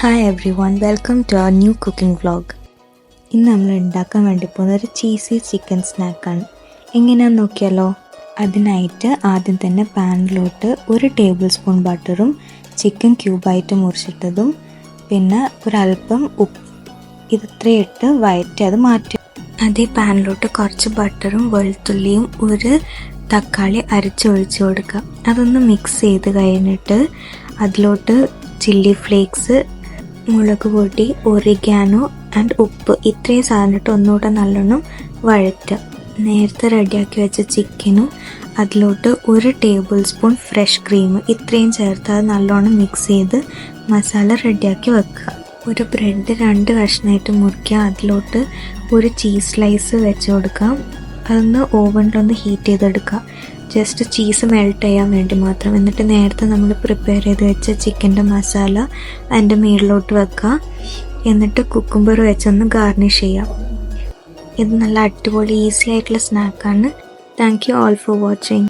Hi everyone, welcome to our new cooking vlog. ഇന്ന് നമ്മൾ ഉണ്ടാക്കാൻ വേണ്ടി പോകുന്ന ഒരു ചീസി ചിക്കൻ സ്നാക്കാണ്. എങ്ങനെയാണെന്ന് നോക്കിയാലോ. അതിനായിട്ട് ആദ്യം തന്നെ പാനിലോട്ട് 1 ടേബിൾ സ്പൂൺ ബട്ടറും ചിക്കൻ ക്യൂബായിട്ട് മുറിച്ചിട്ടതും പിന്നെ ഒരല്പം ഉപ്പ് ഇത്രയും ഇട്ട് വഴറ്റി അത് മാറ്റി. അതേ പാനിലോട്ട് കുറച്ച് ബട്ടറും വെളുത്തുള്ളിയും ഒരു തക്കാളി അരച്ചൊഴിച്ച് കൊടുക്കുക. അതൊന്ന് മിക്സ് ചെയ്ത് കഴിഞ്ഞിട്ട് അതിലോട്ട് ചില്ലി ഫ്ലേക്സ്, മുളക് പൊടി, ഒറിഗാനോ ആൻഡ് ഉപ്പ് ഇത്രയും സാധനമിട്ട് ഒന്നുകൂടെ നല്ലോണം വഴറ്റുക. നേരത്തെ റെഡിയാക്കി വെച്ച ചിക്കനും അതിലോട്ട് 1 ടേബിൾ സ്പൂൺ ഫ്രഷ് ക്രീം ഇത്രയും ചേർത്ത് അത് നല്ലോണം മിക്സ് ചെയ്ത് മസാല റെഡിയാക്കി വെക്കുക. ഒരു ബ്രെഡ് 2 കഷ്ണമായിട്ട് മുറിക്കുക. അതിലോട്ട് ഒരു ചീസ് സ്ലൈസ് വെച്ച് കൊടുക്കാം. അതൊന്ന് ഓവനിലൊന്ന് ഹീറ്റ് ചെയ്തെടുക്കുക. ജസ്റ്റ് ചീസ് മെൽറ്റ് ചെയ്യാൻ വേണ്ടി മാത്രം. എന്നിട്ട് നേരത്തെ നമ്മൾ പ്രിപ്പയർ ചെയ്ത് വെച്ച ചിക്കൻ്റെ മസാല അതിൻ്റെ മുകളിലോട്ട് വെക്കുക. എന്നിട്ട് കുക്കുംബർ വെച്ചൊന്ന് ഗാർണിഷ് ചെയ്യാം. ഇത് നല്ല അടിപൊളി ഈസി ആയിട്ടുള്ള സ്നാക്കാണ്. Thank you all for watching.